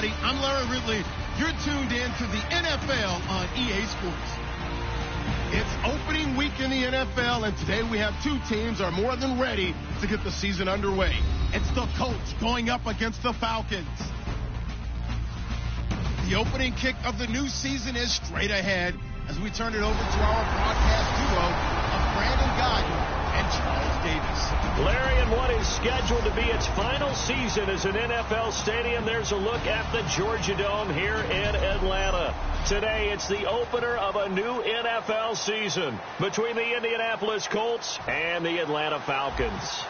everybody. I'm Larry Ridley. You're tuned in to the NFL on EA Sports. It's opening week in the NFL, and today we have two teams are more than ready to get the season underway. It's the Colts going up against the Falcons. The opening kick of the new season is straight ahead as we turn it over to our broadcast duo of Brandon Godden and Charles Davis. Larry, in what is scheduled to be its final season as an NFL stadium, there's a look at the Georgia Dome here in Atlanta. Today, it's the opener of a new NFL season between the Indianapolis Colts and the Atlanta Falcons.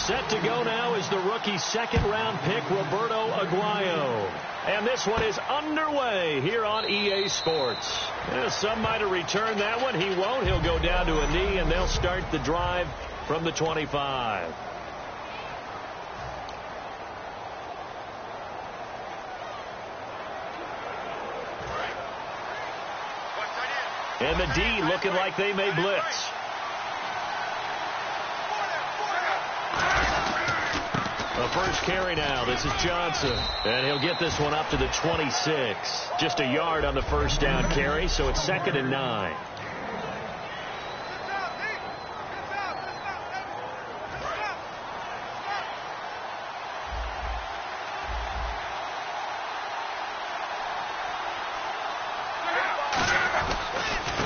Set to go now is the rookie second-round pick, Roberto Aguayo. And this one is underway here on EA Sports. Some might have returned that one. He won't. He'll go down to a knee, and they'll start the drive from the 25. And the D looking like they may blitz. The first carry now. This is Johnson. And he'll get this one up to the 26. Just a yard on the first down carry, so it's 2nd and 9.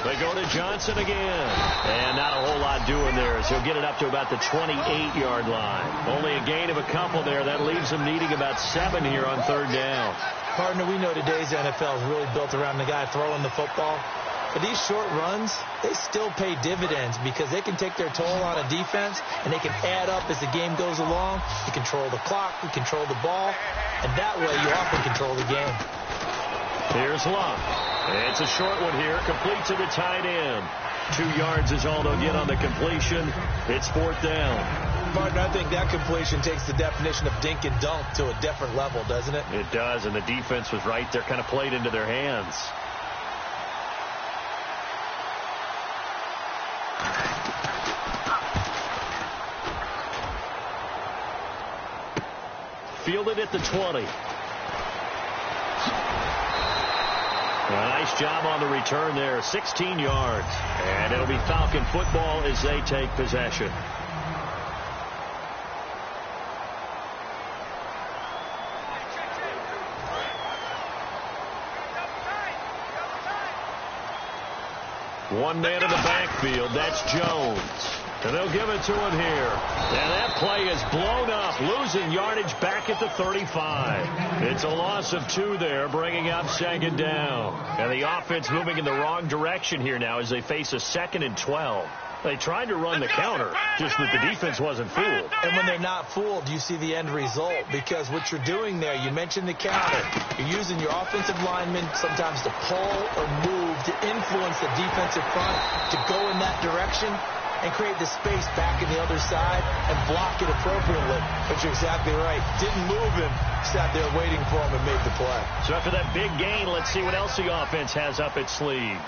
They go to Johnson again. And not a whole lot doing there as he'll get it up to about the 28-yard line. Only a gain of a couple there. That leaves him needing about 7 here on third down. Partner, we know today's NFL is really built around the guy throwing the football. But these short runs, they still pay dividends because they can take their toll on a defense and they can add up as the game goes along. You control the clock, you control the ball, and that way you often control the game. Here's Love. It's a short one here, complete to the tight end. 2 yards is all they'll get on the completion. It's 4th down. Martin, I think that completion takes the definition of dink and dunk to a different level, doesn't it? It does, and the defense was right there, kind of played into their hands. Fielded at the 20. A nice job on the return there, 16 yards. And it'll be Falcon football as they take possession. One man in the backfield, that's Jones. And they'll give it to him here. And that play is blown up, losing yardage back at the 35. It's a loss of 2 there, bringing up 2nd down. And the offense moving in the wrong direction here now as they face a 2nd and 12. They tried to run the counter, just that the defense wasn't fooled. And when they're not fooled, you see the end result. Because what you're doing there, you mentioned the counter. You're using your offensive linemen sometimes to pull or move to influence the defensive front to go in that direction and create the space back in the other side and block it appropriately. But you're exactly right. Didn't move him. Sat there waiting for him and made the play. So after that big gain, let's see what else the offense has up its sleeve.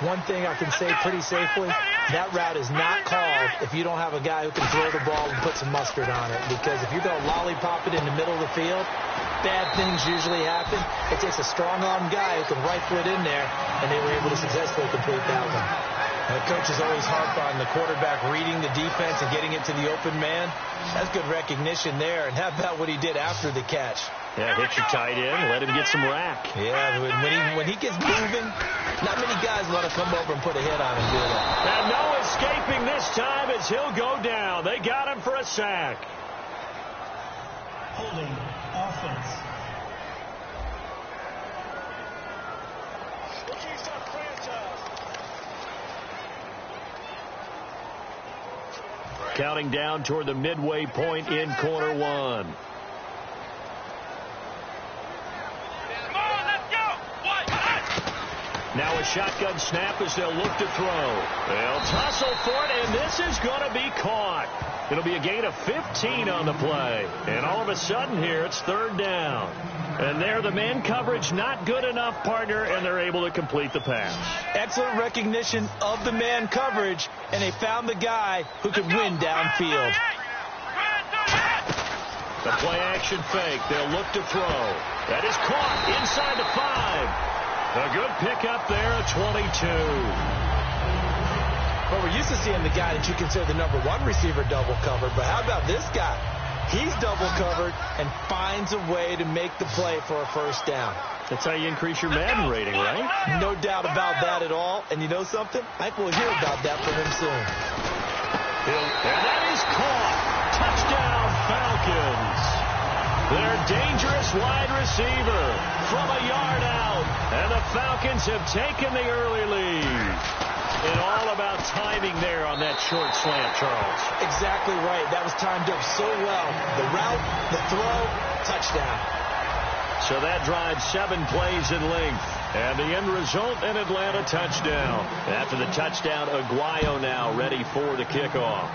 One thing I can say pretty safely, that route is not called if you don't have a guy who can throw the ball and put some mustard on it. Because if you're going to lollipop it in the middle of the field, bad things usually happen. It takes a strong-arm guy who can rifle it in there, and they were able to successfully complete that one. The coach is always harp on the quarterback reading the defense and getting it to the open man. That's good recognition there. And how about what he did after the catch? Yeah, hit your tight end, let him get some rack. Yeah, when he gets moving, not many guys want to come over and put a hit on him, do they? And no escaping this time as he'll go down. They got him for a sack. Holding offense. Counting down toward the midway point in quarter 1. Now a shotgun snap as they'll look to throw. They'll tussle for it, and this is going to be caught. It'll be a gain of 15 on the play. And all of a sudden here, it's 3rd down. And there, the man coverage not good enough, partner, and they're able to complete the pass. Excellent recognition of the man coverage, and they found the guy who could win downfield. The play action fake. They'll look to throw. That is caught inside the 5. A good pickup there, a 22. Well, we're used to seeing the guy that you consider the number 1 receiver double covered, but how about this guy? He's double covered and finds a way to make the play for a first down. That's how you increase your Madden rating, right? No doubt about that at all. And you know something? I think we'll hear about that from him soon. And that is caught. Touchdown, Falcons. Their dangerous wide receiver from a yard out. And the Falcons have taken the early lead. And all about timing there on that short slant, Charles. Exactly right. That was timed up so well. The route, the throw, touchdown. So that drives 7 plays in length. And the end result, an Atlanta touchdown. After the touchdown, Aguayo now ready for the kickoff.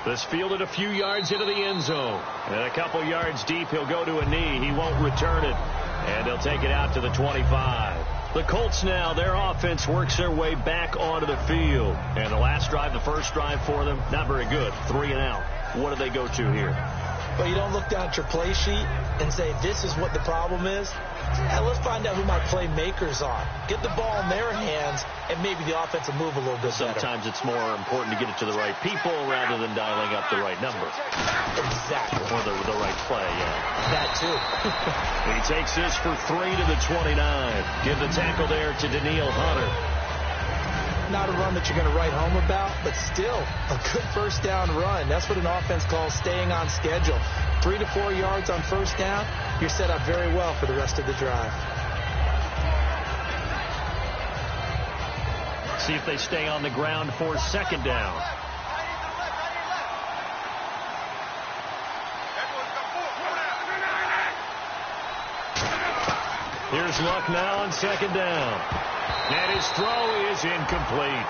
This fielded a few yards into the end zone. And a couple yards deep, he'll go to a knee. He won't return it. And they'll take it out to the 25. The Colts now, their offense works their way back onto the field. And the last drive, the first drive for them, not very good. 3 and out. What do they go to here? Well, you don't look down at your play sheet and say, this is what the problem is. Let's find out who my playmakers are. Get the ball in their hands, and maybe the offense will move a little bit better. Sometimes it's more important to get it to the right people rather than dialing up the right number. Exactly. Or the right play, yeah. That, too. He takes this for 3 to the 29. Give the tackle there to Daniil Hunter. Not a run that you're going to write home about, but still a good first down run. That's what an offense calls staying on schedule. 3 to 4 yards on first down, you're set up very well for the rest of the drive. See if they stay on the ground for second down. Here's Luck now on second down. And his throw is incomplete.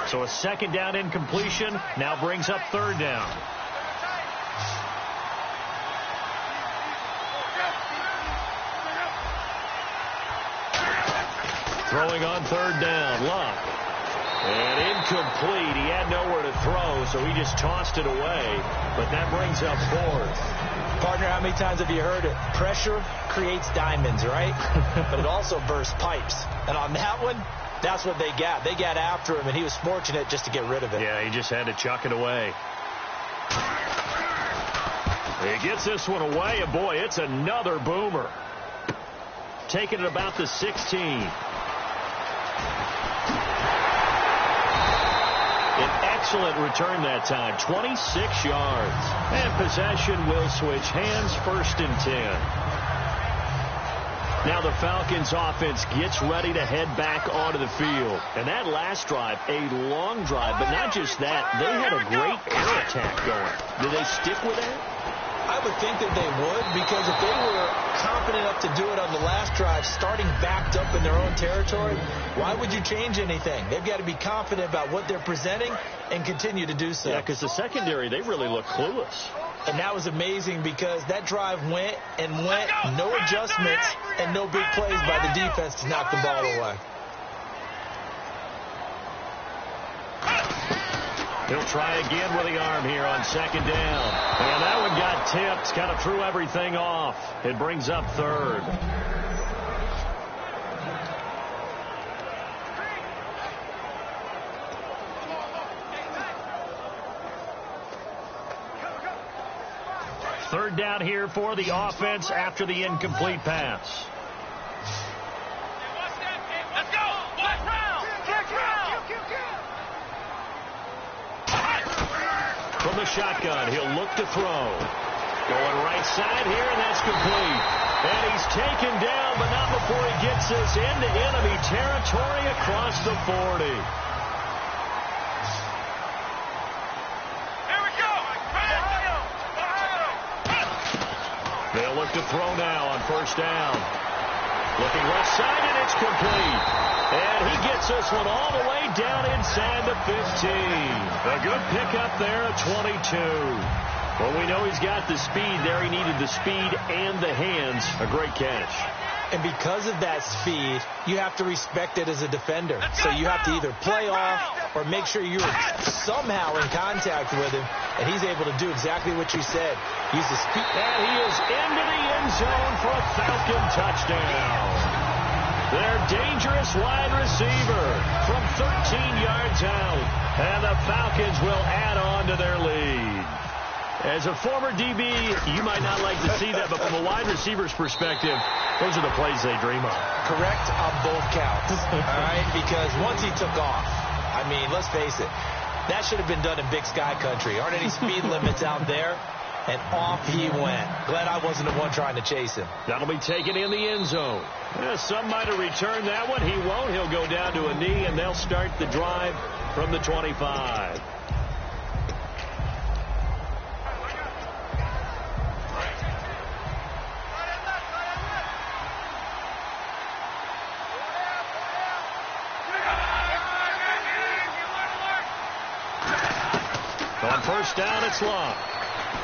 So a second down incompletion now brings up third down. Throwing on third down, Luck. And incomplete. He had nowhere to throw, so he just tossed it away. But that brings up fourth. Partner, how many times have you heard it? Pressure creates diamonds, right? But it also bursts pipes. And on that one, that's what they got. They got after him, and he was fortunate just to get rid of it. Yeah, he just had to chuck it away. He gets this one away, and boy, it's another boomer. Taking it about the 16. Excellent return that time, 26 yards. And possession will switch hands, 1st and 10. Now the Falcons offense gets ready to head back onto the field. And that last drive, a long drive, but not just that, they had a great air attack going. Did they stick with that? I would think that they would, because if they were confident enough to do it on the last drive, starting backed up in their own territory, why would you change anything? They've got to be confident about what they're presenting and continue to do so. Yeah, because the secondary, they really look clueless. And that was amazing because that drive went and went, no adjustments and no big plays by the defense to knock the ball away. He'll try again with the arm here on second down. And that one got tipped, kind of threw everything off. It brings up third. Third down here for the offense after the incomplete pass. From the shotgun, he'll look to throw. Going right side here, and that's complete. And he's taken down, but not before he gets this into enemy territory across the 40. Here we go. They'll look to throw now on first down. Looking left side, and it's complete. And he gets this one all the way down inside the 15. A good pickup there at 22. Well, we know he's got the speed there. He needed the speed and the hands. A great catch. And because of that speed, you have to respect it as a defender. So you have to either play off or make sure you're somehow in contact with him, and he's able to do exactly what you said. Use the speed. And he is into the end zone for a Falcon touchdown. Their dangerous wide receiver from 13 yards out. And the Falcons will add on to their lead. As a former DB, you might not like to see that, but from a wide receiver's perspective, those are the plays they dream of. Correct on both counts, all right? Because once he took off, I mean, let's face it, that should have been done in Big Sky Country. Aren't any speed limits out there? And off he went. Glad I wasn't the one trying to chase him. That'll be taken in the end zone. Some might have returned that one. He won't. He'll go down to a knee, and they'll start the drive from the 25. On first down, it's Love.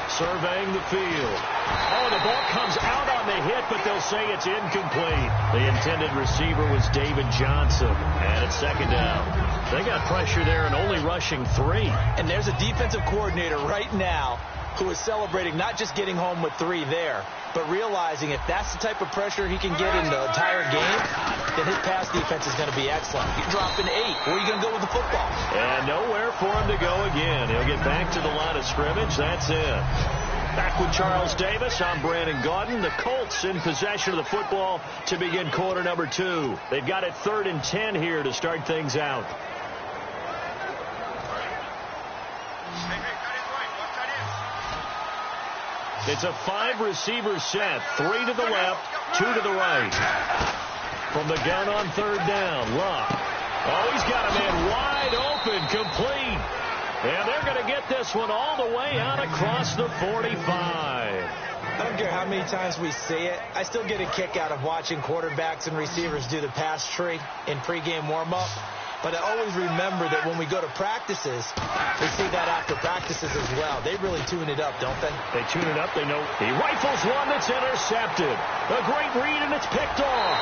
Surveying the field. Oh, the ball comes out on the hit, but they'll say it's incomplete. The intended receiver was David Johnson. And it's second down. They got pressure there and only rushing 3. And there's a defensive coordinator right now who is celebrating not just getting home with 3 there, but realizing if that's the type of pressure he can get in the entire game, then his pass defense is going to be excellent. You're dropping 8. Where are you going to go with the football? And nowhere for him to go again. He'll get back to the line of scrimmage. That's it. Back with Charles Davis. I'm Brandon Gaudin. The Colts in possession of the football to begin quarter number 2. They've got it 3rd and 10 here to start things out. It's a 5-receiver set. 3 to the left, 2 to the right. From the gun on 3rd down, Luck. Oh, he's got a man wide open, complete. And they're going to get this one all the way out across the 45. I don't care how many times we see it. I still get a kick out of watching quarterbacks and receivers do the pass tree in pregame warm-up. But I always remember that when we go to practices, we see that after practices as well. They really tune it up, don't they? They tune it up. They know he rifles one that's intercepted. A great read, and it's picked off.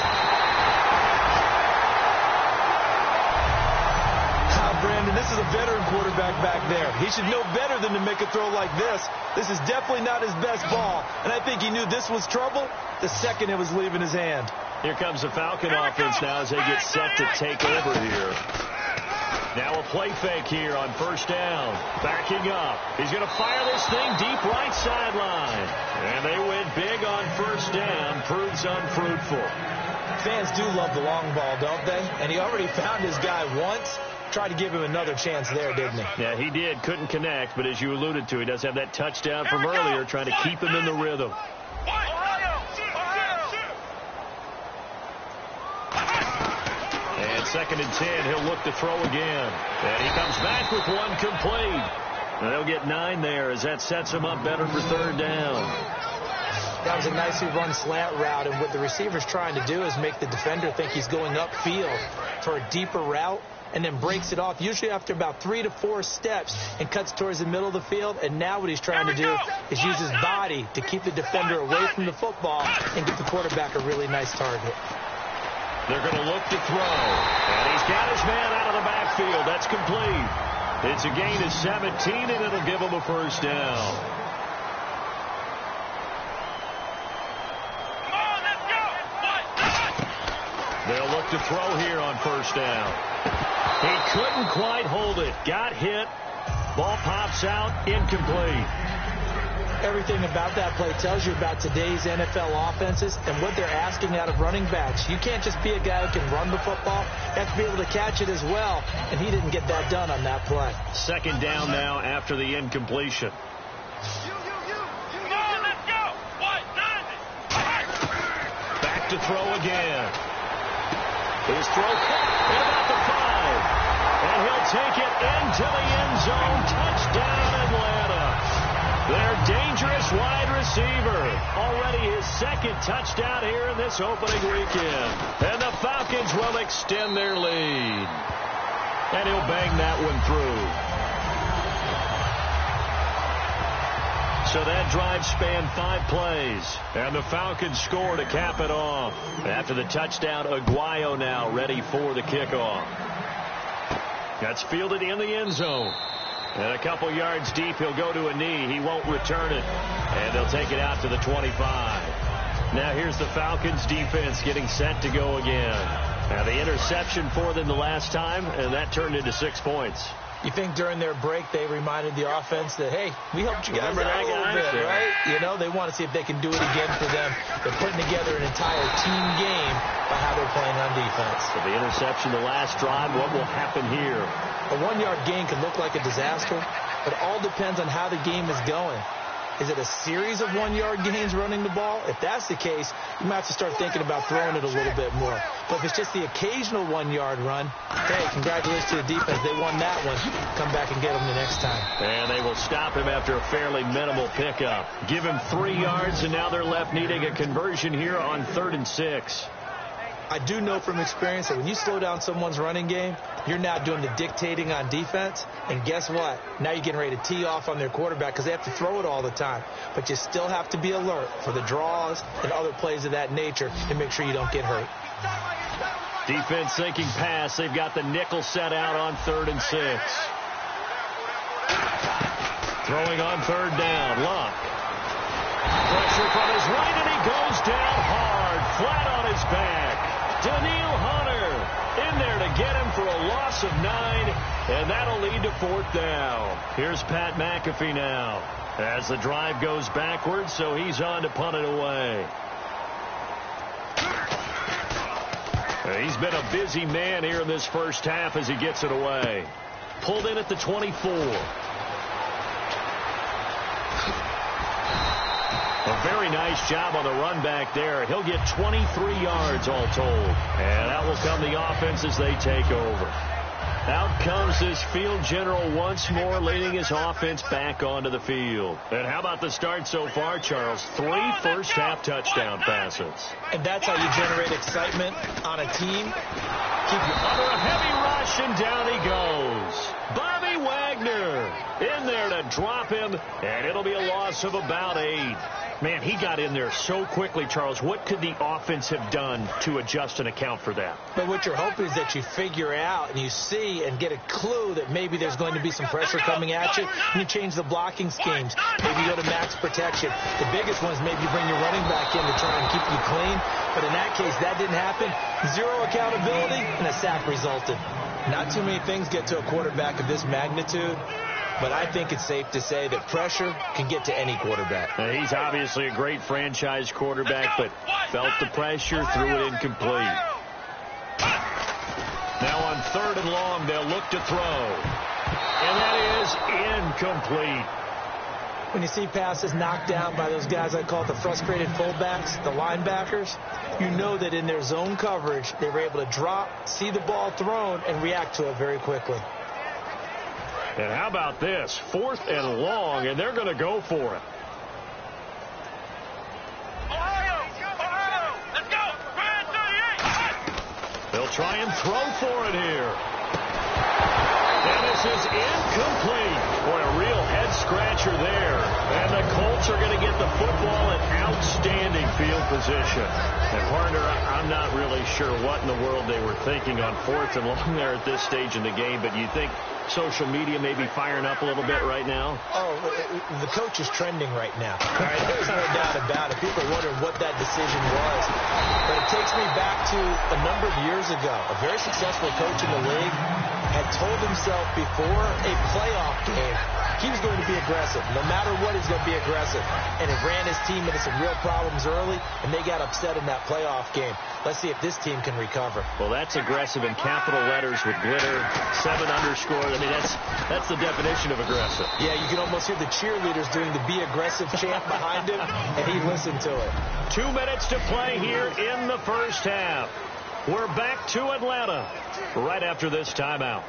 Brandon, this is a veteran quarterback back there. He should know better than to make a throw like this. This is definitely not his best ball. And I think he knew this was trouble the second it was leaving his hand. Here comes the Falcon offense now as they get set to take over here. Now a play fake here on first down. Backing up. He's going to fire this thing deep right sideline. And they went big on first down. Proves unfruitful. Fans do love the long ball, don't they? And he already found his guy once. Tried to give him another chance there, didn't he? Yeah, he did. Couldn't connect, but as you alluded to, he does have that touchdown from earlier, trying to keep him in the rhythm. And 2nd and 10, he'll look to throw again. And he comes back with one complete. And they'll get 9 there as that sets him up better for 3rd down. That was a nicely run slant route, and what the receiver's trying to do is make the defender think he's going upfield for a deeper route, and then breaks it off, usually after about 3 to 4 steps, and cuts towards the middle of the field. And now what he's trying to do is use his body to keep the defender away from the football and get the quarterback a really nice target. They're going to look to throw, and he's got his man out of the backfield. That's complete. It's a gain of 17, and it'll give him a first down. They'll look to throw here on first down. He couldn't quite hold it. Got hit. Ball pops out. Incomplete. Everything about that play tells you about today's NFL offenses and what they're asking out of running backs. You can't just be a guy who can run the football. You have to be able to catch it as well, and he didn't get that done on that play. 2nd down now after the incompletion. Back to throw again. His throw caught at about the 5. And he'll take it into the end zone. Touchdown, Atlanta. Their dangerous wide receiver. Already his 2nd touchdown here in this opening weekend. And the Falcons will extend their lead. And he'll bang that one through. So that drive spanned 5 plays. And the Falcons score to cap it off. After the touchdown, Aguayo now ready for the kickoff. That's fielded in the end zone. And a couple yards deep, he'll go to a knee. He won't return it. And they'll take it out to the 25. Now here's the Falcons defense getting set to go again. Now the interception for them the last time, and that turned into 6 points. You think during their break they reminded the offense that, hey, we helped you guys out a little bit, right? You know, they want to see if they can do it again for them. They're putting together an entire team game by how they're playing on defense. So the interception the last drive, what will happen here? A 1-yard gain could look like a disaster, but it all depends on how the game is going. Is it a series of 1-yard gains running the ball? If that's the case, you might have to start thinking about throwing it a little bit more. But if it's just the occasional 1-yard run, hey, congratulations to the defense. They won that one. Come back and get them the next time. And they will stop him after a fairly minimal pickup. Give him 3 yards, and now they're left needing a conversion here on 3rd and 6. I do know from experience that when you slow down someone's running game, you're now doing the dictating on defense. And guess what? Now you're getting ready to tee off on their quarterback because they have to throw it all the time. But you still have to be alert for the draws and other plays of that nature to make sure you don't get hurt. Defense thinking pass. They've got the nickel set out on 3rd and 6. Throwing on 3rd down. Luck. Pressure from his right, and he goes down hard, flat on his back. Daniil Hunter in there to get him for a loss of 9, and that'll lead to 4th down. Here's Pat McAfee now as the drive goes backwards, so he's on to punt it away. He's been a busy man here in this first half as he gets it away. Pulled in at the 24. A very nice job on the run back there. He'll get 23 yards all told. And out will come the offense as they take over. Out comes this field general once more, leading his offense back onto the field. And how about the start so far, Charles? 3 first-half touchdown passes. And that's how you generate excitement on a team. Keep you under a heavy rush, and down he goes. Bobby Wagner in there to drop him, and it'll be a loss of about 8. Man, he got in there so quickly, Charles. What could the offense have done to adjust and account for that? But what you're hoping is that you figure out and you see and get a clue that maybe there's going to be some pressure coming at you, and you change the blocking schemes. Maybe you go to max protection. The biggest one is maybe you bring your running back in to try and keep you clean. But in that case, that didn't happen. 0 accountability, and a sack resulted. Not too many things get to a quarterback of this magnitude. But I think it's safe to say that pressure can get to any quarterback. He's obviously a great franchise quarterback, but felt the pressure, threw it incomplete. Now on 3rd and long, they'll look to throw. And that is incomplete. When you see passes knocked down by those guys I call the frustrated fullbacks, the linebackers, you know that in their zone coverage, they were able to drop, see the ball thrown, and react to it very quickly. And how about this? 4th and long, and they're going to go for it. Let's go. They'll try and throw for it here. And this is incomplete. Boy, a real head-scratcher there. And the Colts are going to get the football in outstanding field position. And, partner, I'm not really sure what in the world they were thinking on 4th and long there at this stage in the game, but you think social media may be firing up a little bit right now? Oh, the coach is trending right now. All right, there's no doubt about it. People are wondering what that decision was. But it takes me back to a number of years ago. A very successful coach in the league had told himself before a playoff game he was going to be aggressive. No matter what, he's going to be aggressive. And it ran his team into some real problems early, and they got upset in that playoff game. Let's see if this team can recover. Well, that's aggressive in capital letters with glitter, 7 underscore. I mean, that's the definition of aggressive. Yeah, you can almost hear the cheerleaders doing the be aggressive chant behind him, and he listened to it. 2 minutes to play here in the first half. We're back to Atlanta right after this timeout.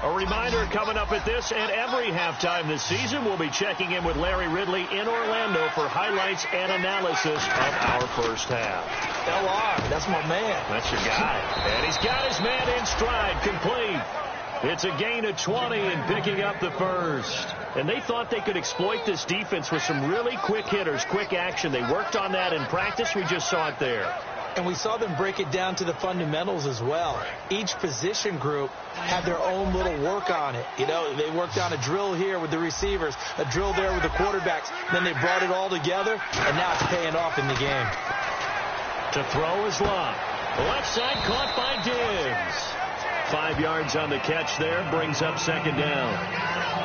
A A reminder, coming up at this and every halftime this season, we'll be checking in with Larry Ridley in Orlando for highlights and analysis of our first half. LR, that's my man. That's your guy. And he's got his man in stride, complete. It's a gain of 20 and picking up the first. And they thought they could exploit this defense with some really quick hitters, quick action. They worked on that in practice. We just saw it there. And we saw them break it down to the fundamentals as well. Each position group had their own little work on it. You know, they worked on a drill here with the receivers, a drill there with the quarterbacks. Then they brought it all together, and now it's paying off in the game. To throw is Locke. The left side caught by Diggs. 5 yards on the catch there, brings up second down.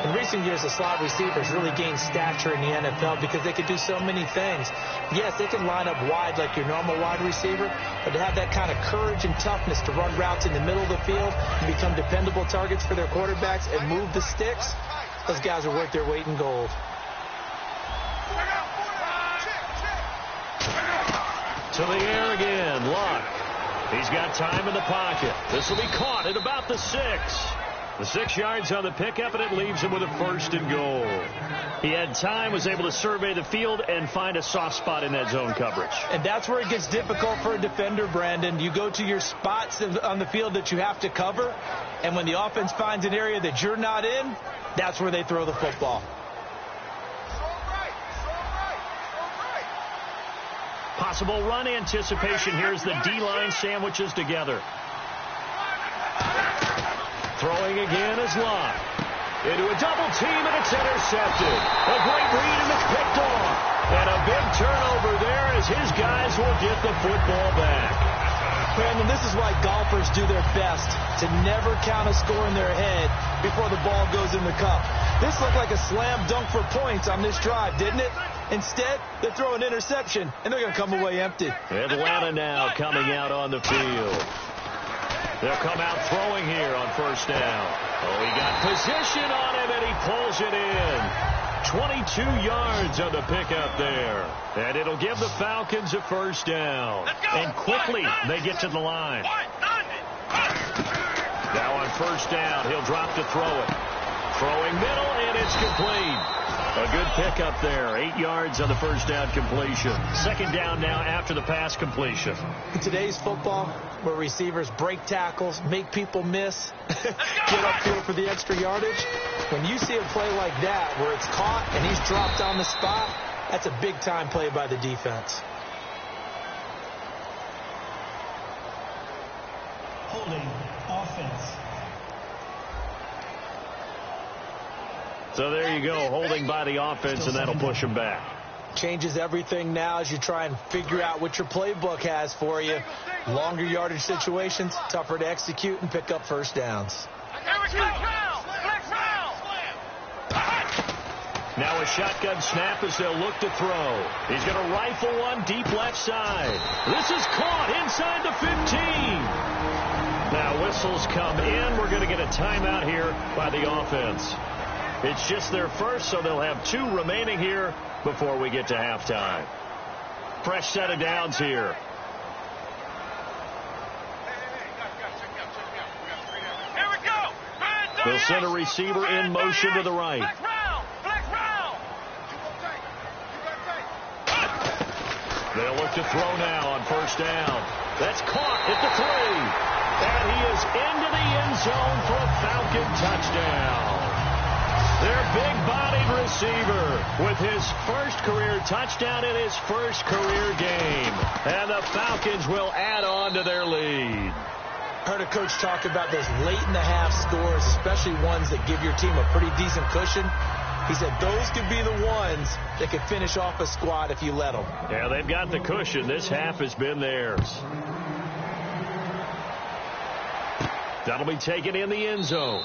In recent years, the slot receivers really gained stature in the NFL because they could do so many things. Yes, they can line up wide like your normal wide receiver, but to have that kind of courage and toughness to run routes in the middle of the field and become dependable targets for their quarterbacks and move the sticks, those guys are worth their weight in gold. To the air again, Luck. He's got time in the pocket. This will be caught at about the 6. The 6 yards on the pickup, and it leaves him with a first and goal. He had time, was able to survey the field and find a soft spot in that zone coverage. And that's where it gets difficult for a defender, Brandon. You go to your spots on the field that you have to cover, and when the offense finds an area that you're not in, that's where they throw the football. Possible run anticipation. Here's the D-line sandwiches together. Throwing again is Locke. Into a double team, and it's intercepted. A great read, and it's picked off. And a big turnover there as his guys will get the football back. Brandon, this is why golfers do their best to never count a score in their head before the ball goes in the cup. This looked like a slam dunk for points on this drive, didn't it? Instead, they throw an interception, and they're going to come away empty. Atlanta now coming out on the field. They'll come out throwing here on first down. Oh, he got position on him, and he pulls it in. 22 yards on the pickup there. And it'll give the Falcons a first down. And quickly, they get to the line. Now on first down, he'll drop to throw it. Throwing middle, and it's complete. A good pickup there. 8 yards on the first down completion. Second down now after the pass completion. In today's football, where receivers break tackles, make people miss, get upfield for the extra yardage, when you see a play like that where it's caught and he's dropped on the spot, that's a big-time play by the defense. Holding offense. So there you go, holding by the offense, and that'll push him back. Changes everything now as you try and figure out what your playbook has for you. Longer yardage situations, tougher to execute and pick up first downs. Now a shotgun snap as they'll look to throw. He's going to rifle one deep left side. This is caught inside the 15. Now whistles come in. We're going to get a timeout here by the offense. It's just their first, so they'll have 2 remaining here before we get to halftime. Fresh set of downs here. They'll send a receiver in motion to the right. They'll look to throw now on first down. That's caught at the 3. And he is into the end zone for a Falcon touchdown. Their big-bodied receiver with his first career touchdown in his first career game. And the Falcons will add on to their lead. Heard a coach talk about those late-in-the-half scores, especially ones that give your team a pretty decent cushion. He said those could be the ones that could finish off a squad if you let them. Yeah, they've got the cushion. This half has been theirs. That'll be taken in the end zone.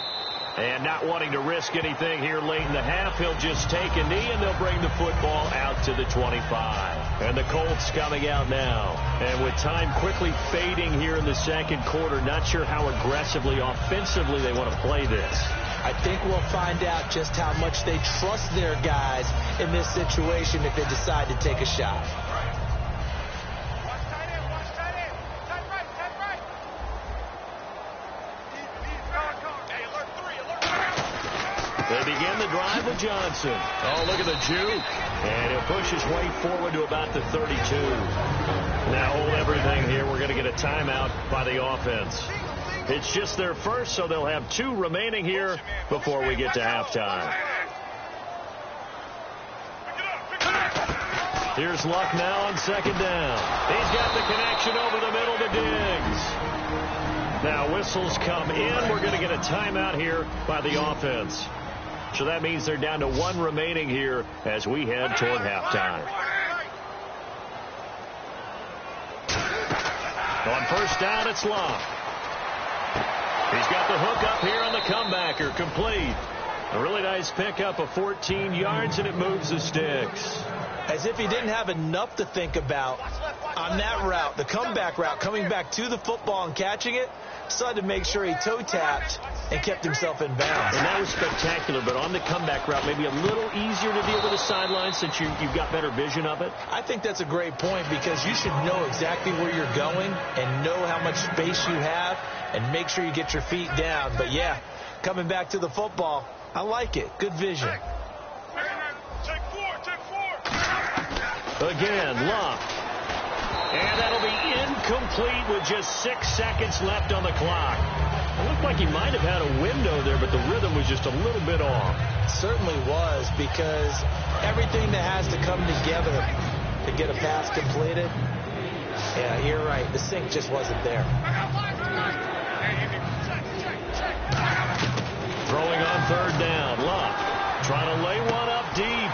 And not wanting to risk anything here late in the half, he'll just take a knee, and they'll bring the football out to the 25. And the Colts coming out now. And with time quickly fading here in the second quarter, not sure how aggressively, offensively they want to play this. I think we'll find out just how much they trust their guys in this situation if they decide to take a shot. begin the drive with Johnson. Oh, look at the juke. And he'll push his way forward to about the 32. Now hold everything here. We're going to get a timeout by the offense. It's just their first, so they'll have 2 remaining here before we get to halftime. Here's Luck now on second down. He's got the connection over the middle to Diggs. Now whistles come in. We're going to get a timeout here by the offense. So that means they're down to 1 remaining here as we head toward halftime. On first down, it's Luck. He's got the hook up here on the comebacker, complete. A really nice pickup of 14 yards, and it moves the sticks. As if he didn't have enough to think about on that route, the comeback route, coming back to the football and catching it, decided to make sure he toe-tapped and kept himself in bounds. And that was spectacular, but on the comeback route, maybe a little easier to deal with the sideline since you've got better vision of it? I think that's a great point because you should know exactly where you're going and know how much space you have and make sure you get your feet down. But, yeah, coming back to the football, I like it. Good vision. Again, Luck. And that'll be incomplete with just 6 seconds left on the clock. It looked like he might have had a window there, but the rhythm was just a little bit off. Certainly was, because everything that has to come together to get a pass completed, yeah, you're right. The sync just wasn't there. Throwing on third down, Luck trying to lay one up deep.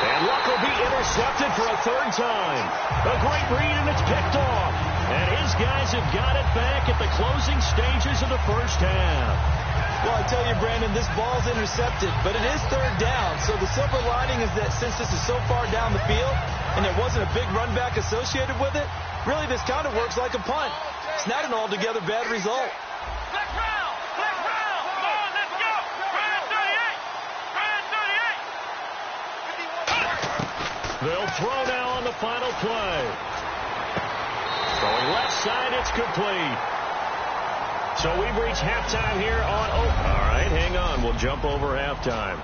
And Luck will be intercepted for a 3rd time. A great read, and it's picked off. And his guys have got it back at the closing stages of the first half. Well, I tell you, Brandon, this ball's intercepted, but it is 3rd down. So the silver lining is that since this is so far down the field and there wasn't a big run back associated with it, really this kind of works like a punt. It's not an altogether bad result. They'll throw now on the final play. Going left side, it's complete. So we've reached halftime here on... Oh, all right, hang on. We'll jump over halftime.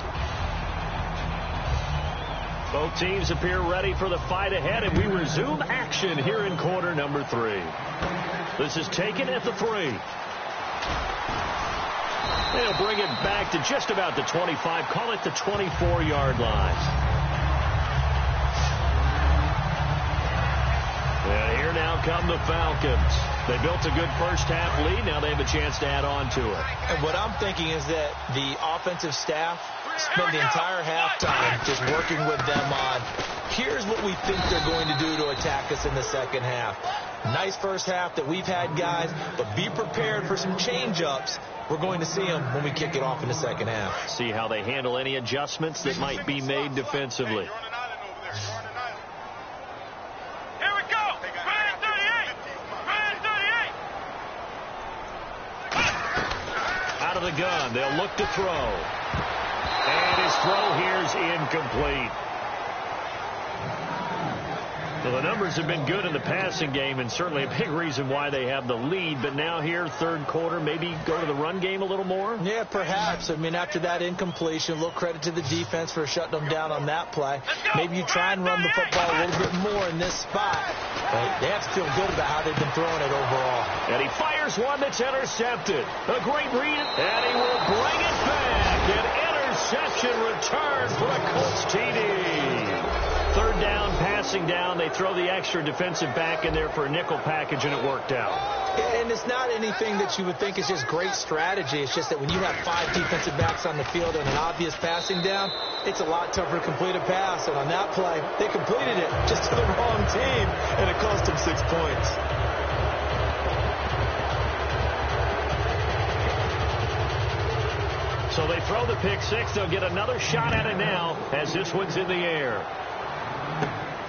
Both teams appear ready for the fight ahead, and we resume action here in quarter number 3. This is taken at the 3. They'll bring it back to just about the 25. Call it the 24-yard line. And here now come the Falcons. They built a good first-half lead. Now they have a chance to add on to it. And what I'm thinking is that the offensive staff spend the entire halftime just working with them on, here's what we think they're going to do to attack us in the second half. Nice first half that we've had, guys, but be prepared for some change-ups. We're going to see them when we kick it off in the second half. See how they handle any adjustments that might be made defensively. Out of the gun, they'll look to throw. And his throw here's incomplete. So the numbers have been good in the passing game, and certainly a big reason why they have the lead. But now here, third quarter, maybe go to the run game a little more? Yeah, perhaps. I mean, after that incompletion, a little credit to the defense for shutting them down on that play. Maybe you try and run the football a little bit more in this spot. But they have to feel good about how they've been throwing it overall. And he fires one that's intercepted. A great read, and he will bring it back. An interception return for a Colts TD. Third down, passing down. They throw the extra defensive back in there for a nickel package, and it worked out. And it's not anything that you would think is just great strategy. It's just that when you have 5 defensive backs on the field and an obvious passing down, it's a lot tougher to complete a pass. And on that play, they completed it just to the wrong team, and it cost them 6 points. So they throw the pick six. They'll get another shot at it now as this one's in the air.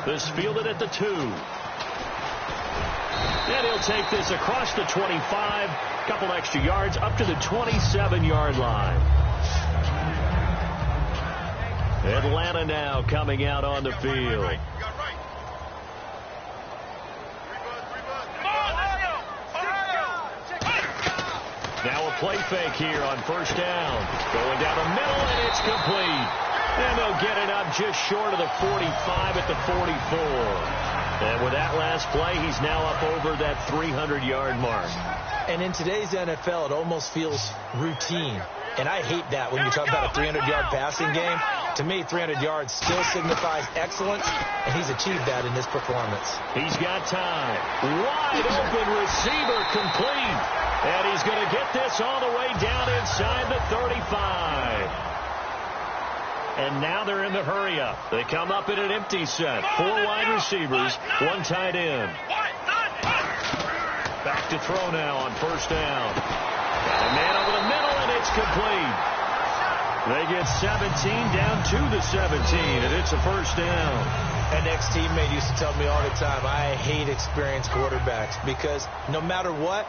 This fielded at the 2. And he'll take this across the 25. Couple extra yards up to the 27-yard line. Atlanta now coming out on the field. Now a play fake here on first down. Going down the middle, and it's complete. And they'll get it up just short of the 45 at the 44. And with that last play, he's now up over that 300-yard mark. And in today's NFL, it almost feels routine. And I hate that when you talk about a 300-yard passing game. To me, 300 yards still signifies excellence, and he's achieved that in this performance. He's got time. Wide open receiver complete. And he's going to get this all the way down inside the 35. And now they're in the hurry-up. They come up in an empty set. 4 wide receivers, 1 tight end. Back to throw now on first down. Got a man over the middle, and it's complete. They get 17 down to the 17, and it's a first down. An ex-teammate used to tell me all the time, I hate experienced quarterbacks because no matter what,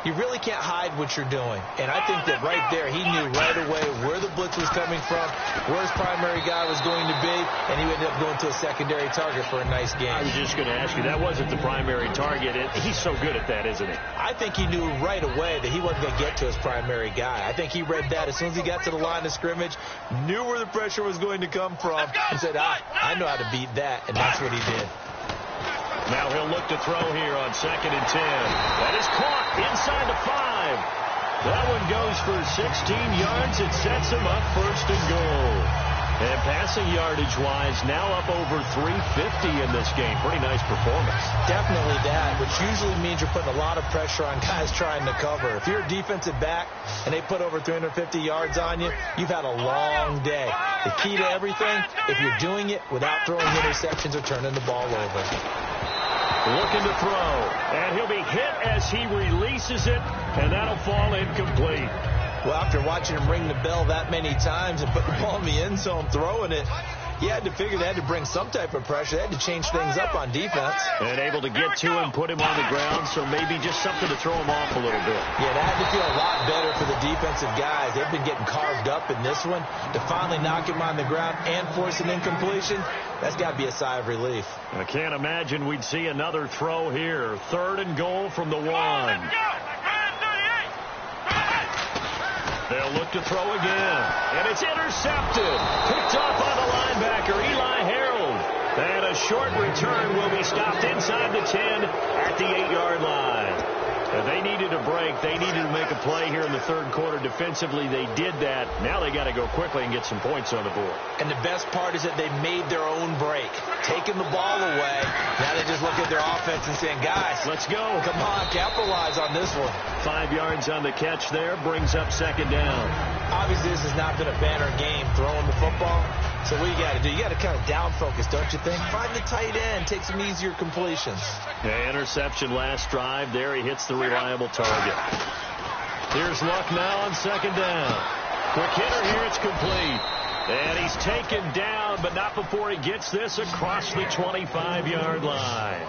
you really can't hide what you're doing. And I think that right there, he knew right away where the blitz was coming from, where his primary guy was going to be, and he ended up going to a secondary target for a nice game. I was just going to ask you, that wasn't the primary target, and he's so good at that, isn't he? I think he knew right away that he wasn't going to get to his primary guy. I think he read that as soon as he got to the line of scrimmage, knew where the pressure was going to come from, and said, I know how to beat that, and that's what he did. Now he'll look to throw here on 2nd and 10. That is caught inside the 5. That one goes for 16 yards. It sets him up 1st and goal. And passing yardage-wise, now up over 350 in this game. Pretty nice performance. Definitely that, which usually means you're putting a lot of pressure on guys trying to cover. If you're a defensive back and they put over 350 yards on you, you've had a long day. The key to everything, if you're doing it without throwing interceptions or turning the ball over. Looking to throw, and he'll be hit as he releases it, and that'll fall incomplete. Well, after watching him ring the bell that many times and put the ball in the end zone throwing it, you had to figure they had to bring some type of pressure. They had to change things up on defense. And able to get to him, put him on the ground, so maybe just something to throw him off a little bit. Yeah, that had to feel a lot better for the defensive guys. They've been getting carved up in this one. To finally knock him on the ground and force an incompletion, that's got to be a sigh of relief. I can't imagine we'd see another throw here. 3rd and goal from the 1. They'll look to throw again, and it's intercepted. Picked off by the linebacker, Eli Harold. And a short return will be stopped inside the 10 at the 8-yard line. They needed a break. They needed to make a play here in the 3rd quarter. Defensively, they did that. Now they got to go quickly and get some points on the board. And the best part is that they made their own break, taking the ball away. Now they just look at their offense and saying, guys, let's go. Come on, capitalize on this one. 5 yards on the catch there, brings up 2nd down. Obviously, this has not been a banner game throwing the football. So what you got to do? You got to kind of down focus, don't you think? Find the tight end, take some easier completions. Yeah, interception last drive. There he hits the reliable target. Here's Luck now on 2nd down. Quick hitter here, it's complete. And he's taken down, but not before he gets this across the 25-yard line.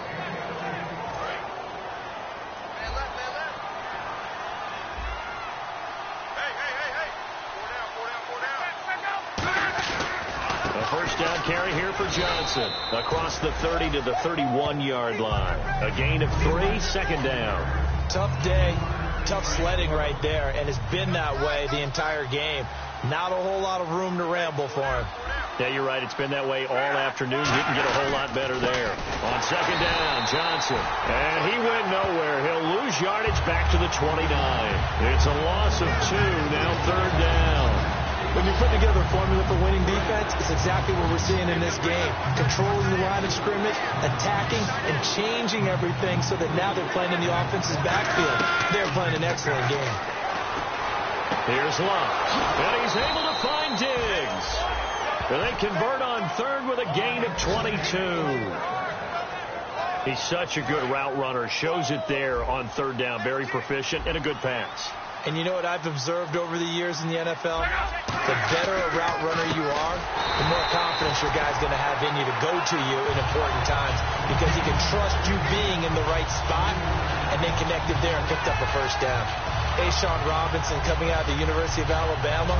First down carry here for Johnson. Across the 30 to the 31-yard line. A gain of 3, 2nd down. Tough day, tough sledding right there, and it's been that way the entire game. Not a whole lot of room to ramble for him. Yeah, you're right. It's been that way all afternoon. Didn't get a whole lot better there. On 2nd down, Johnson. And he went nowhere. He'll lose yardage back to the 29. It's a loss of 2, now 3rd down. When you put together a formula for winning defense, it's exactly what we're seeing in this game. Controlling the line of scrimmage, attacking, and changing everything so that now they're playing in the offense's backfield. They're playing an excellent game. Here's Luck, and he's able to find Diggs. And they convert on 3rd with a gain of 22. He's such a good route runner. Shows it there on 3rd down. Very proficient and a good pass. And you know what I've observed over the years in the NFL? The better a route runner you are, the more confidence your guy's going to have in you to go to you in important times because he can trust you being in the right spot, and they connected there and picked up a first down. Ashawn Robinson coming out of the University of Alabama,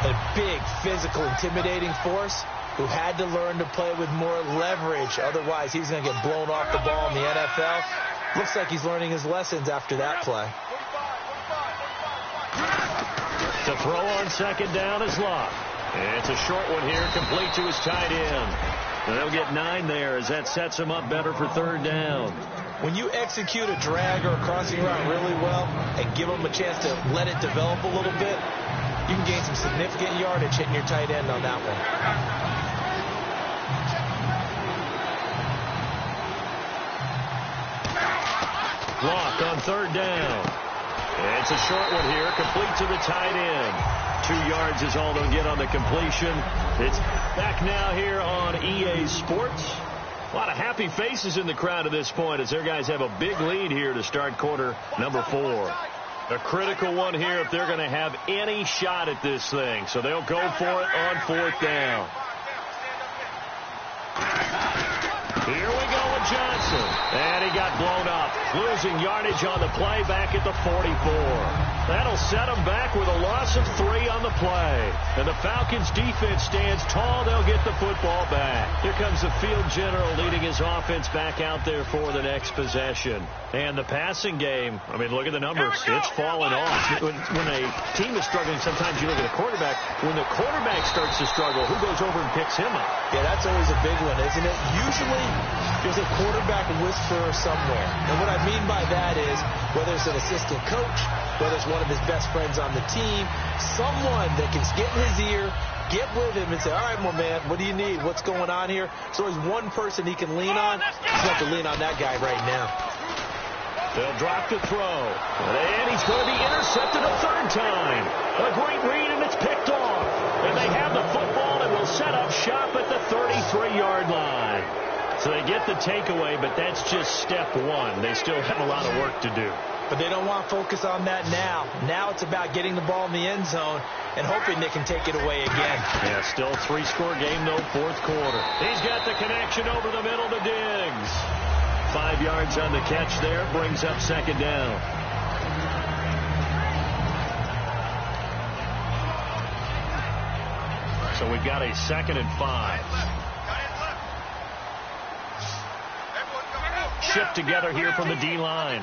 a big, physical, intimidating force who had to learn to play with more leverage. Otherwise, he's going to get blown off the ball in the NFL. Looks like he's learning his lessons after that play. To throw on second down is Locke. And it's a short one here, complete to his tight end. And they'll get 9 there as that sets him up better for third down. When you execute a drag or a crossing route really well and give them a chance to let it develop a little bit, you can gain some significant yardage hitting your tight end on that one. Locke on third down. And it's a short one here, complete to the tight end. 2 yards is all they'll get on the completion. It's back now here on EA Sports. A lot of happy faces in the crowd at this point as their guys have a big lead here to start quarter number 4. A critical one here if they're going to have any shot at this thing. So they'll go for it on fourth down. Here we go with Johnson. And he got blown up. Losing yardage on the play back at the 44. That'll set him back with a loss of 3 on the play. And the Falcons defense stands tall. They'll get the football back. Here comes the field general leading his offense back out there for the next possession. And the passing game, I mean, look at the numbers. It's fallen off. When a team is struggling, sometimes you look at a quarterback. When the quarterback starts to struggle, who goes over and picks him up? Yeah, that's always a big one, isn't it? Usually, there's a quarterback whisperer somewhere. And what I mean by that is, whether it's an assistant coach, whether it's one of his best friends on the team, someone that can get in his ear, get with him and say, all right, my man, what do you need? What's going on here? So there's one person he can lean on. He's going to have to lean on that guy right now. They'll drop the throw. And he's going to be intercepted a third time. A great read, and it's picked off. And they have the football and will set up shop at the 33-yard line. So they get the takeaway, but that's just step 1. They still have a lot of work to do. But they don't want to focus on that now. Now it's about getting the ball in the end zone and hoping they can take it away again. Yeah, still a 3-score game, though, fourth quarter. He's got the connection over the middle to Diggs. 5 yards on the catch there, brings up second down. So we've got a 2nd and 5. Shift together here from the D-line.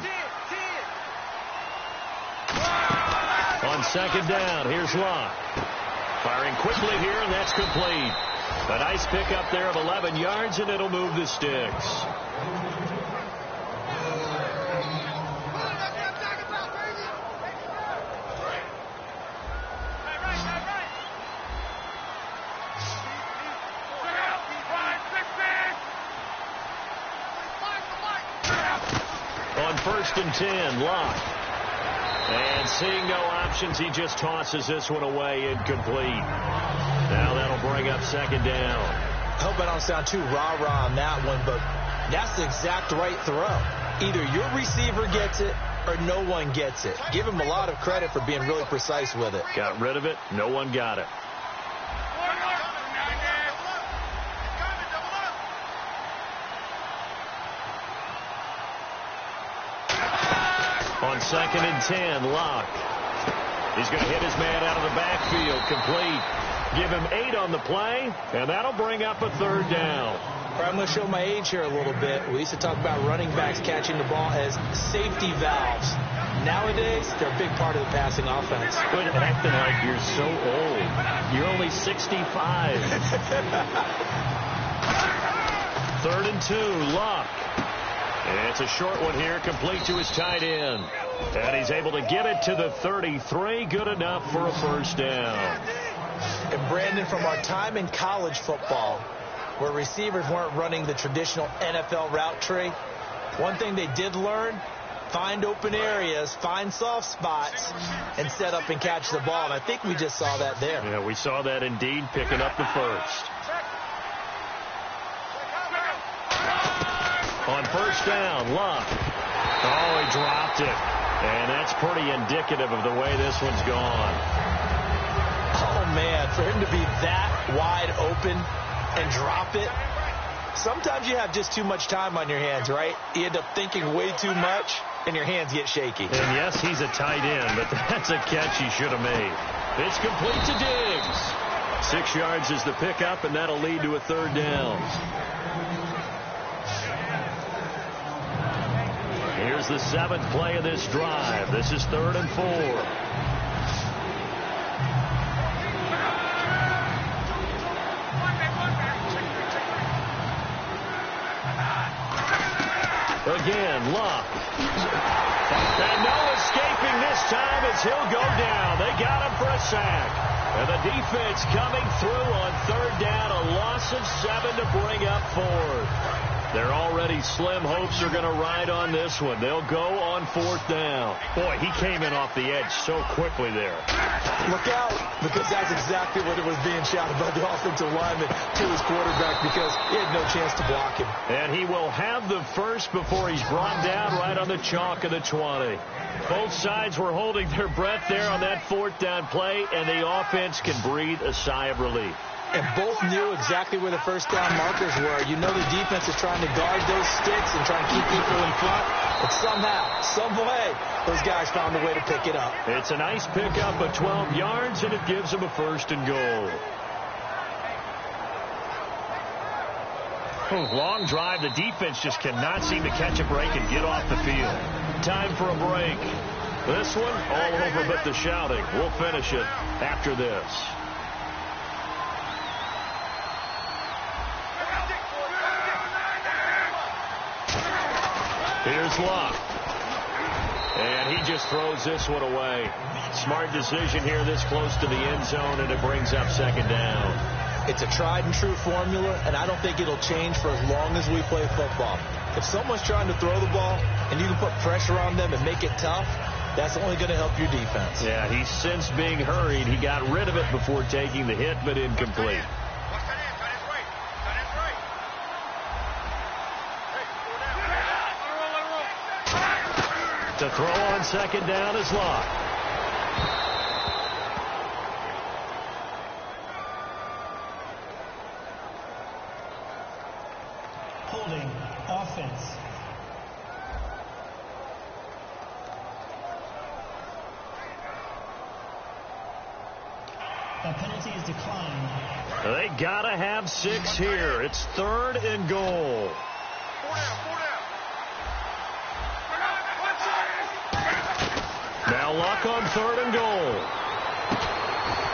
On second down, here's Locke. Firing quickly here, and that's complete. A nice pickup there of 11 yards, and it'll move the sticks. On 1st and 10, Locke. And seeing no options, he just tosses this one away, incomplete. Now that'll bring up second down. I hope I don't sound too rah-rah on that one, but that's the exact right throw. Either your receiver gets it or no one gets it. Give him a lot of credit for being really precise with it. Got rid of it. No one got it. On 2nd and 10, Locke. He's going to hit his man out of the backfield, complete. Give him 8 on the play, and that'll bring up a third down. I'm going to show my age here a little bit. We used to talk about running backs catching the ball as safety valves. Nowadays, they're a big part of the passing offense. Quit acting like you're so old. You're only 65. 3rd and 2, Locke. And it's a short one here, complete to his tight end. And he's able to get it to the 33. Good enough for a first down. And Brandon, from our time in college football, where receivers weren't running the traditional NFL route tree, one thing they did learn, find open areas, find soft spots, and set up and catch the ball. And I think we just saw that there. Yeah, we saw that indeed, picking up the first. On first down, Locke. Oh, he dropped it. And that's pretty indicative of the way this one's gone. Oh, man, for him to be that wide open and drop it. Sometimes you have just too much time on your hands, right? You end up thinking way too much, and your hands get shaky. And, yes, he's a tight end, but that's a catch he should have made. It's complete to Diggs. 6 yards is the pickup, and that'll lead to a third down. Here's the 7th play of this drive. This is 3rd and 4. again. Luck. And no escaping this time as he'll go down. They got him for a sack. And the defense coming through on third down. A loss of 7 to bring up fourth. They're already slim hopes are going to ride on this one. They'll go on fourth down. Boy, he came in off the edge so quickly there. Look out, because that's exactly what it was being shouted by the offensive lineman to his quarterback, because he had no chance to block him. And he will have the first before he's brought down right on the chalk of the 20. Both sides were holding their breath there on that fourth down play, and the offense can breathe a sigh of relief. And both knew exactly where the first down markers were. You know the defense is trying to guard those sticks and try and keep people in front. But somehow, some way, those guys found a way to pick it up. It's a nice pickup of 12 yards, and it gives them a first and goal. Long drive. The defense just cannot seem to catch a break and get off the field. Time for a break. This one, all over but the shouting. We'll finish it after this. Here's Luck. And he just throws this one away. Smart decision here this close to the end zone, and it brings up second down. It's a tried and true formula, and I don't think it'll change for as long as we play football. If someone's trying to throw the ball and you can put pressure on them and make it tough, that's only going to help your defense. Yeah, he's since being hurried. He got rid of it before taking the hit, but incomplete. To throw on second down is Luck. Holding offense. The penalty is declined. They got to have 6 here. It's third and goal. Now Luck on third and goal.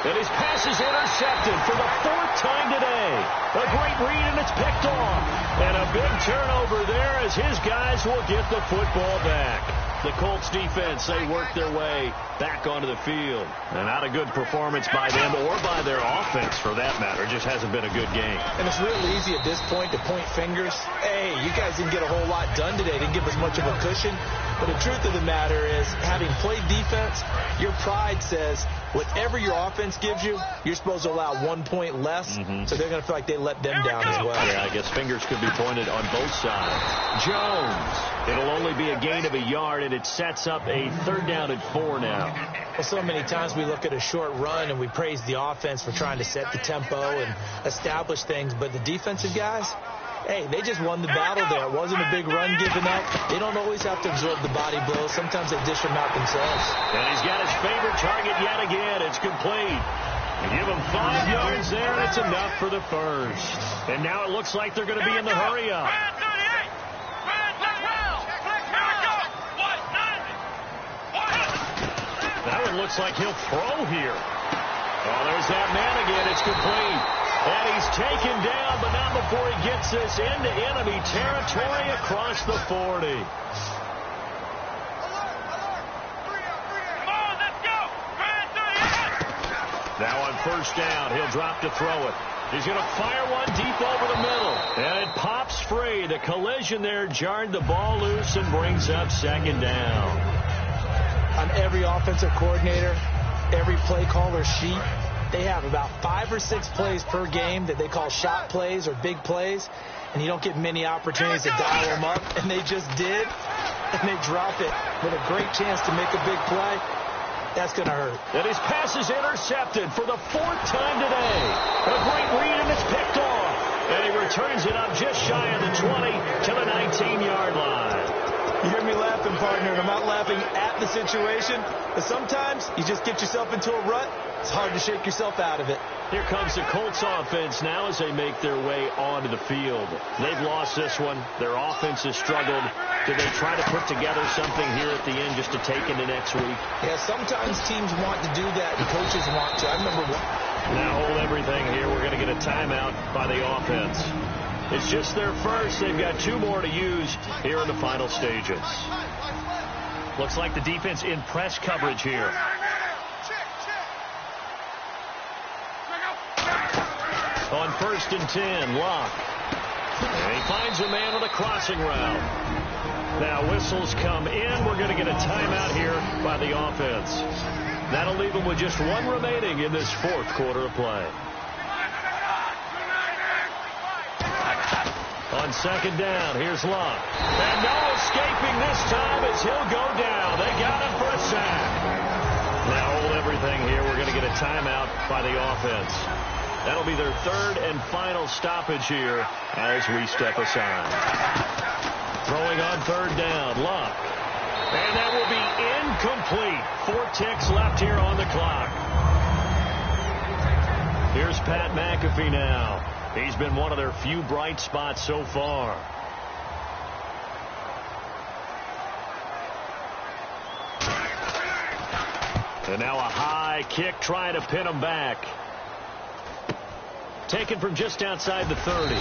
And his pass is intercepted for the 4th time today. A great read, and it's picked off. And a big turnover there as his guys will get the football back. The Colts defense, they work their way back onto the field. And not a good performance by them or by their offense, for that matter. It just hasn't been a good game. And it's real easy at this point to point fingers. Hey, you guys didn't get a whole lot done today. Didn't give us much of a cushion. But the truth of the matter is, having played defense, your pride says whatever your offense gives you, you're supposed to allow 1 point less. So they're going to feel like they let them down as well. Yeah, I guess fingers could be pointed on both sides. Jones. It'll only be a gain of a yard, and it sets up a 3rd down and 4 now. Well, so many times we look at a short run and we praise the offense for trying to set the tempo and establish things. But the defensive guys, hey, they just won the battle there. It wasn't a big run given up. They don't always have to absorb the body blows. Sometimes they dish them out themselves. And he's got his favorite target yet again. It's complete. You give him 5 yards there, and it's enough for the first. And now it looks like they're going to be in the hurry-up. That one looks like he'll throw here. Oh, there's that man again. It's complete. And he's taken down, but not before he gets this into enemy territory across the 40. Now on first down, he'll drop to throw it. He's going to fire one deep over the middle. And it pops free. The collision there jarred the ball loose and brings up second down. On every offensive coordinator, every play caller sheet, they have about 5 or 6 plays per game that they call shot plays or big plays, and you don't get many opportunities to dial them up, and they just did, and they drop it with a great chance to make a big play. That's going to hurt. And his pass is intercepted for the 4th time today. A great read, and it's picked off. And he returns it up just shy of the 20 to the 19-yard line. You hear me laughing, partner, and I'm not laughing at the situation, but sometimes you just get yourself into a rut. It's hard to shake yourself out of it. Here comes the Colts offense now as they make their way onto the field. They've lost this one. Their offense has struggled. Do they try to put together something here at the end just to take into next week? Yeah, sometimes teams want to do that, and coaches want to. I remember one. Now hold everything here. We're going to get a timeout by the offense. It's just their first. They've got 2 more to use here in the final stages. Looks like the defense in press coverage here. On 1st and 10, Locke. And he finds a man on a crossing route. Now whistles come in. We're going to get a timeout here by the offense. That'll leave them with just 1 remaining in this 4th quarter of play. On 2nd down, here's Locke. And no escaping this time as he'll go down. They got him for a sack. Now hold everything here. We're going to get a timeout by the offense. That'll be their 3rd and final stoppage here as we step aside. Throwing on 3rd down, Locke. And that will be incomplete. 4 ticks left here on the clock. Here's Pat McAfee now. He's been one of their few bright spots so far. And now a high kick trying to pin him back. Taken from just outside the 30.